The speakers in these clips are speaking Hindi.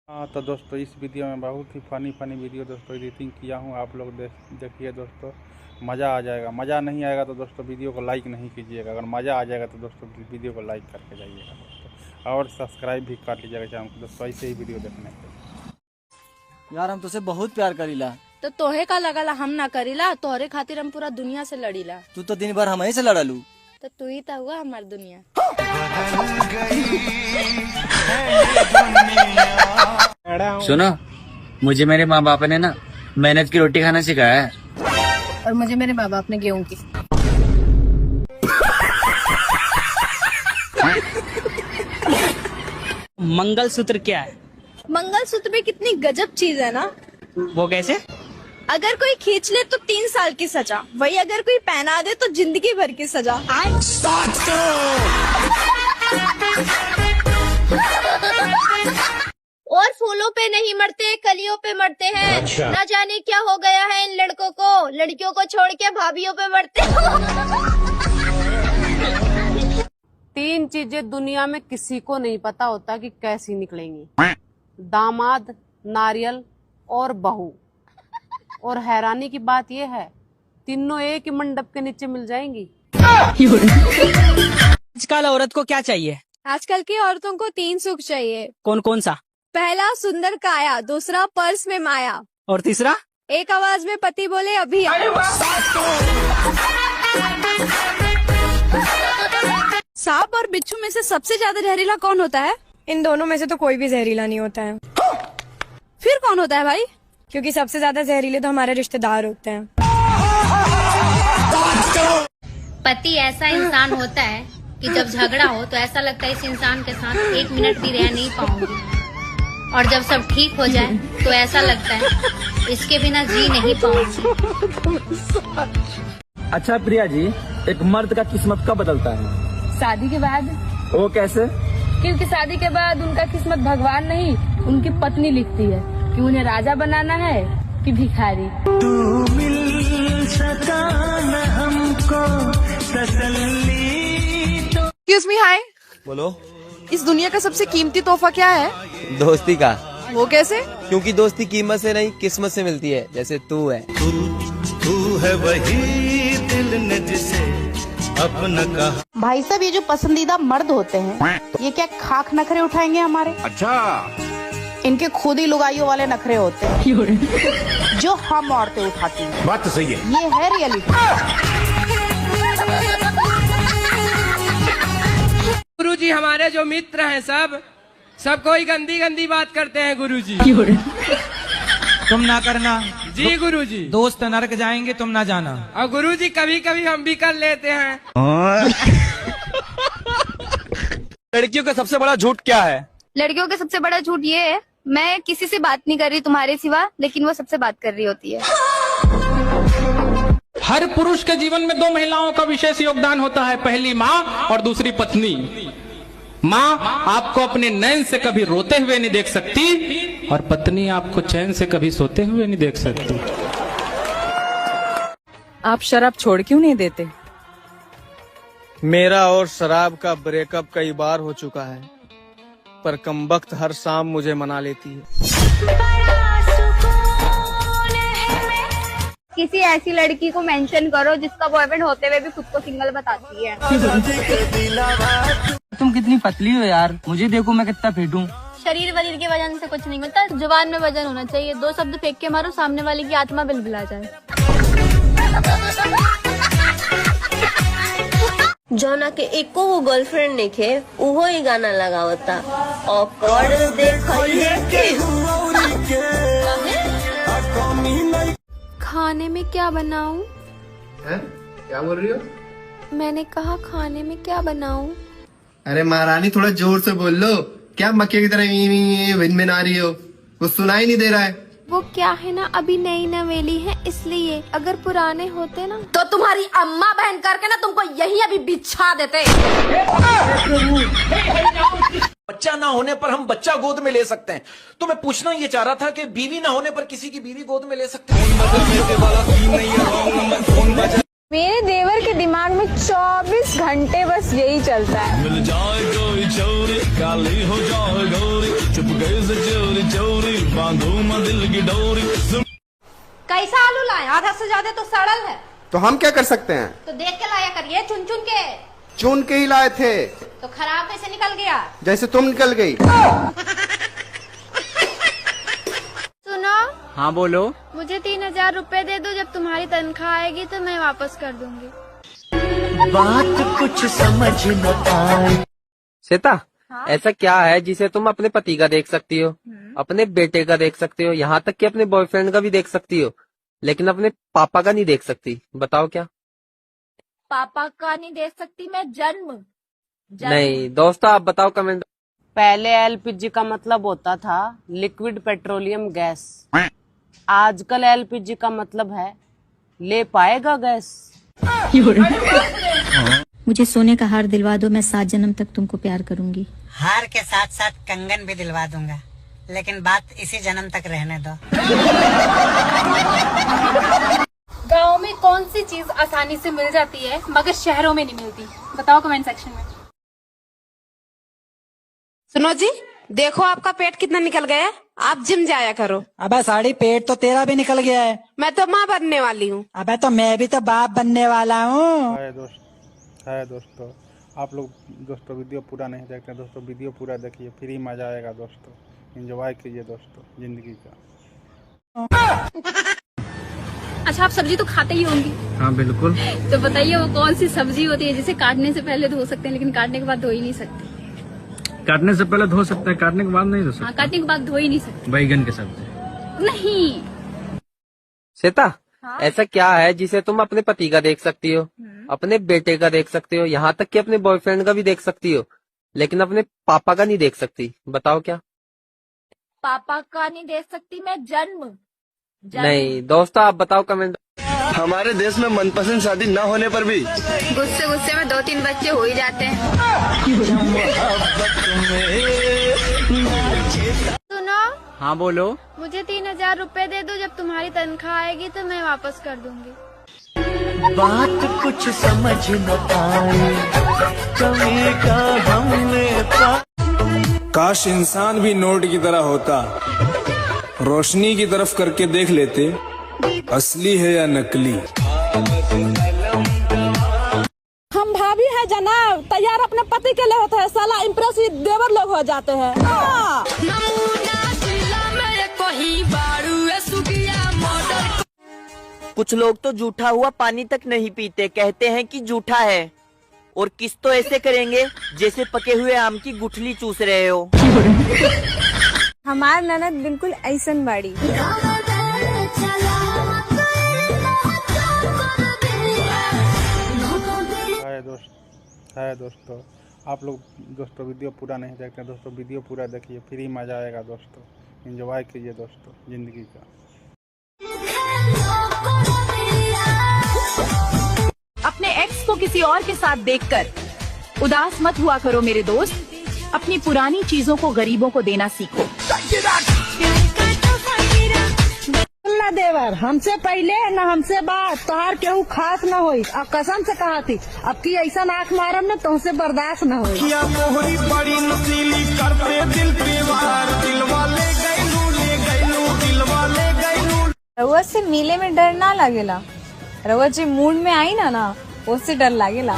हाँ तो दोस्तों इस वीडियो में बहुत ही फनी वीडियो दोस्तों एडिटिंग किया हूँ। आप लोग देखिए दोस्तों, मज़ा आ जाएगा। मज़ा नहीं आएगा तो दोस्तों वीडियो को लाइक नहीं कीजिएगा। अगर मज़ा आ जाएगा तो दोस्तों वीडियो को लाइक करके जाइएगा दोस्तों, और सब्सक्राइब भी कर लीजिएगा चैनल को दोस्तों, ऐसे ही वीडियो देखने के। यार हम तुझसे बहुत प्यार करीला। तो तोहे का लगला हम ना करीला, तोहरे खातिर हम पूरा दुनिया से लड़ीला। तू तो दिन भर हमें से लड़लू। तो तू ही तो हुआ हमार दुनिया। सुनो, मुझे मेरे माँ बाप ने ना मेहनत की रोटी खाना सिखाया है। और मुझे मेरे माँ बाप ने गेहूं की। मंगलसूत्र क्या है? मंगलसूत्र भी कितनी गजब चीज है ना। वो कैसे? अगर कोई खींच ले तो 3 साल की सजा, वही अगर कोई पहना दे तो जिंदगी भर की सजा। और फूलों पे नहीं मरते, कलियों पे मरते हैं। अच्छा। न जाने क्या हो गया है इन लड़कों को, लड़कियों को छोड़ के भाभियों पे मरते। 3 चीजें दुनिया में किसी को नहीं पता होता कि कैसी निकलेंगी: दामाद, नारियल और बहू। और हैरानी की बात यह है, तीनों एक ही मंडप के नीचे मिल जाएंगी। आजकल औरत को क्या चाहिए? आजकल की औरतों को 3 सुख चाहिए। कौन कौन सा? पहला सुंदर काया, दूसरा पर्स में माया, और तीसरा एक आवाज में पति बोले अभी आओ। सांप और बिच्छू में से सबसे ज्यादा जहरीला कौन होता है? इन दोनों में से तो कोई भी जहरीला नहीं होता है। फिर कौन होता है भाई? क्योंकि सबसे ज्यादा जहरीले तो हमारे रिश्तेदार होते हैं। पति ऐसा इंसान होता है कि जब झगड़ा हो तो ऐसा लगता है इस इंसान के साथ 1 मिनट भी रह नहीं पाऊंगी, और जब सब ठीक हो जाए तो ऐसा लगता है इसके बिना जी नहीं पाऊंगी। अच्छा प्रिया जी, एक मर्द का किस्मत कब बदलता है? शादी के बाद। वो कैसे? क्योंकि शादी के बाद उनका किस्मत भगवान नहीं, उनकी पत्नी लिखती है कि उन्हें राजा बनाना है कि भिखारी। तू मिल सका न हमको तसल्ली। एक्सक्यूज मी, हाय। बोलो। इस दुनिया का सबसे कीमती तोहफा क्या है? दोस्ती का। वो कैसे? क्योंकि दोस्ती कीमत से नहीं किस्मत से मिलती है, जैसे तू है। तू है वही दिल ने जिसे अपना कहा। भाई साहब, ये जो पसंदीदा मर्द होते हैं, ये क्या खाक नखरे उठाएंगे हमारे? अच्छा, इनके खुद ही लुगाइयों वाले नखरे होते हैं जो हम औरतें उठाती हैं। बात तो सही है। ये है रियलिटी। गुरुजी, हमारे जो मित्र हैं सब कोई गंदी बात करते हैं गुरुजी। तुम ना करना जी गुरुजी। दोस्त नरक जाएंगे, तुम ना जाना। और गुरुजी कभी कभी हम भी कर लेते हैं। लड़कियों का सबसे बड़ा झूठ क्या है? लड़कियों का सबसे बड़ा झूठ ये है, मैं किसी से बात नहीं कर रही तुम्हारे सिवा, लेकिन वो सबसे बात कर रही होती है। हर पुरुष के जीवन में 2 महिलाओं का विशेष योगदान होता है, पहली माँ और दूसरी पत्नी। माँ आपको अपने नैन से कभी रोते हुए नहीं देख सकती, और पत्नी आपको चैन से कभी सोते हुए नहीं देख सकती। आप शराब छोड़ क्यों नहीं देते? मेरा और शराब का ब्रेकअप कई बार हो चुका है, पर कमबख्त हर शाम मुझे मना लेती है। किसी ऐसी लड़की को मेंशन करो जिसका बॉयफ्रेंड होते हुए भी खुद को सिंगल बताती है। तुम कितनी पतली हो यार, मुझे देखो मैं कितना फिट हूँ। शरीर वरीर के वजन से कुछ नहीं होता, जुबान में वजन होना चाहिए। 2 शब्द फेंक के मारो, सामने वाले की आत्मा बिलबिला जाए। जौना के एको वो गर्लफ्रेंड नेखे, उहो ही गाना लगावता। ऑकवर्ड खाने में क्या बनाऊं? क्या बोल रही हो? मैंने कहा खाने में क्या बनाऊं? अरे महारानी, थोड़ा जोर से बोल लो। क्या मक्के की तरह भिन आ रही हो? कुछ सुनाई नहीं दे रहा है। वो क्या है ना, अभी नई नवेली है इसलिए। अगर पुराने होते ना तो तुम्हारी अम्मा बहन करके ना तुमको यही अभी बिछा देते। बच्चा ना होने पर हम बच्चा गोद में ले सकते हैं, तो मैं पूछना ये चाह रहा था कि बीवी ना होने पर किसी की बीवी गोद में ले सकते हैं? मेरे देवर के दिमाग में 24 घंटे बस यही चलता है। मिल जाए कोई चोरी, काली हो जाए गोरी। चुप गए से चोरी चोरी बांधो मैं दिल की डोरी। कैसा आलू लाए? आधा से ज्यादा तो सड़ल है। तो हम क्या कर सकते हैं? तो देख के लाया करिए, चुन चुन के। चुन के ही लाए थे। तो खराब कैसे निकल गया? जैसे तुम निकल गई। सुनो। हाँ बोलो। मुझे 3000 रुपए दे दो, जब तुम्हारी तनख्वाह आएगी तो मैं वापस कर दूंगी। बात कुछ समझ न आए। श्वेता, ऐसा क्या है जिसे तुम अपने पति का देख सकती हो, अपने बेटे का देख सकती हो, यहाँ तक कि अपने बॉयफ्रेंड का भी देख सकती हो, लेकिन अपने पापा का नहीं देख सकती? बताओ क्या? पापा का नहीं देख सकती मैं? जन्म। नहीं दोस्तों, आप बताओ कमेंट। पहले एलपीजी का मतलब होता था लिक्विड पेट्रोलियम गैस। आजकल एलपीजी का मतलब है ले पाएगा गैस। मुझे सोने का हार दिलवा दो, मैं 7 जन्म तक तुमको प्यार करूंगी। हार के साथ साथ कंगन भी दिलवा दूंगा, लेकिन बात इसी जन्म तक रहने दो। गाँव में कौन सी चीज आसानी से मिल जाती है मगर शहरों में नहीं मिलती? बताओ कमेंट सेक्शन में। सुनो जी, देखो आपका पेट कितना निकल गया है, आप जिम जाया करो। अबे साड़ी, पेट तो तेरा भी निकल गया है। मैं तो माँ बनने वाली हूँ। अबे तो मैं भी तो बाप बनने वाला हूँ। है दोस्तों, आप लोग दोस्तों वीडियो पूरा नहीं देखते दोस्तों, वीडियो पूरा देखिए, फ्री मजा आएगा दोस्तों। एंजॉय कीजिए दोस्तों जिंदगी का। अच्छा, आप सब्जी तो खाते ही होंगे? हाँ बिल्कुल। तो बताइए वो कौन सी सब्जी होती है जिसे काटने से पहले धो सकते हैं लेकिन काटने के बाद धो ही नहीं सकते? काटने से पहले धो सकते हैं, काटने के बाद नहीं धो सकते। हाँ, काटने के बाद धो ही नहीं सकते। बैगन की सब्जी। नहीं। श्वेता, ऐसा क्या है जिसे तुम अपने पति का देख सकती हो, अपने बेटे का देख सकती हो, यहाँ तक कि अपने बॉयफ्रेंड का भी देख सकती हो, लेकिन अपने पापा का नहीं देख सकती? बताओ क्या? पापा का नहीं देख सकती मैं? जन्म। नहीं दोस्तों, आप बताओ कमेंट। हमारे देश में मनपसंद शादी न होने पर भी गुस्से में 2-3 बच्चे हो ही जाते हैं। सुनो। हाँ बोलो। मुझे 3000 रुपए दे दो, जब तुम्हारी तनख्वाह आएगी तो मैं वापस कर दूंगी। बात कुछ समझ न आए, कभी का हमने काश इंसान भी नोट की तरह होता, रोशनी की तरफ करके देख लेते असली है या नकली। हम भाभी है जनाब, तैयार अपने पति के लिए होता है, साला इम्प्रेसिव देवर लोग हो जाते हैं। कुछ लोग तो जूठा हुआ पानी तक नहीं पीते, कहते हैं कि जूठा है, और किस तो ऐसे करेंगे जैसे पके हुए आम की गुठली चूस रहे हो। हमार ननद बिल्कुल ऐसन बाड़ी। है दोस्तों, आप लोग दोस्तों वीडियो पूरा नहीं देखते दोस्तों, वीडियो पूरा देखिए, फ्री मजा आएगा दोस्तों। एंजॉय कीजिए दोस्तों जिंदगी का। अपने एक्स को किसी और के साथ देखकर उदास मत हुआ करो मेरे दोस्त, अपनी पुरानी चीजों को गरीबों को देना सीखो। देवर हमसे पहले न हमसे बाद तोहार केहू खास न होई, और कसम से कहा थी अब की ऐसा आँख मारम न तुमसे बर्दाश्त न होई। रउआ से मिले में डर ना लगेला, रउआ जी मूड में आई ना उससे डर लागेला।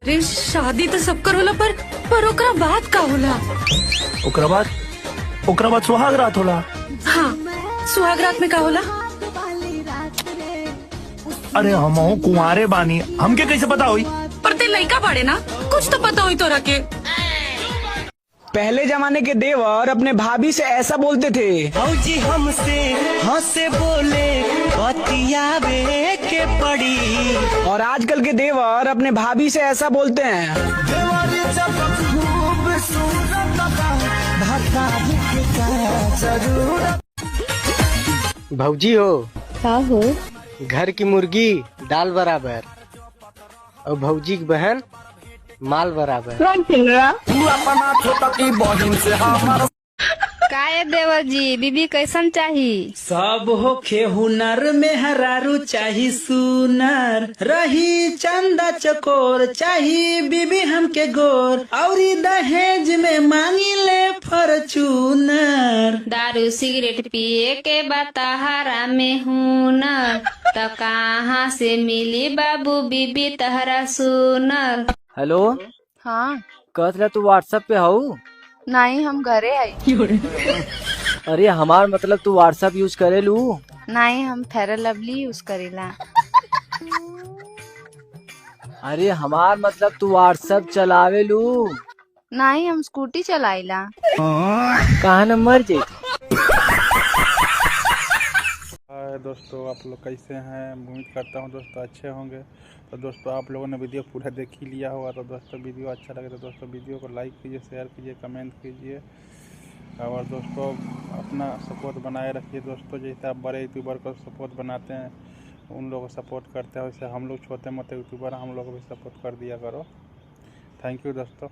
अरे शादी तो सब कर होला, पर ओकरा बाद का होला? ओकरा बाद सुहाग रात होला। हाँ, सुहाग रात में का होला? अरे हम कुंवारे बानी, हमके कैसे पता हुई? पर ते लइका बाड़े ना, कुछ तो पता हुई तोरा के। पहले जमाने के देवर अपने भाभी से ऐसा बोलते थे, भौजी हमसे हंसे बोले बतियावे के पड़ी, और आजकल के देवर अपने भाभी से ऐसा बोलते हैं, भौजी हो का हो? घर की मुर्गी दाल बराबर, और भौजी की बहन माल बराबर। तू अपना छोटा की बहन से काहे देवर जी बीबी कैसन चाहिए? सब होखे हुनर में हरारू चाही सुनर, रही चंदा चकोर चाही बीबी हमके गोर, औरी दहेज में मांगी ले फॉर्च्यूनर। दारू सिगरेट पिए के बताहारा में हुनर, तो कहाँ से मिली बाबू बीबी तहरा सुनर। हेलो, हाँ कहत तू व्हाट्सएप पे हूँ? नहीं, हम घरे आई। अरे हमार मतलब तू व्हाट्सएप यूज करे लू? नहीं, हम फेयर लवली यूज करेला। अरे हमार मतलब तू व्हाट्सएप चलावे लू? नहीं, हम स्कूटी चलाइला। कहाँ नंबर जे? हाय दोस्तों, आप लोग कैसे हैं? उम्मीद करता हूँ दोस्तों अच्छे होंगे। तो दोस्तों आप लोगों ने वीडियो पूरा देख ही लिया होगा। तो दोस्तों वीडियो अच्छा लगे तो दोस्तों वीडियो को लाइक कीजिए, शेयर कीजिए, कमेंट कीजिए और दोस्तों अपना सपोर्ट बनाए रखिए। दोस्तों जैसे आप बड़े यूट्यूबर को सपोर्ट बनाते हैं, उन लोगों को सपोर्ट करते हैं, वैसे हम लोग छोटे मोटे यूट्यूबर हम लोग को भी सपोर्ट कर दिया करो। थैंक यू दोस्तों।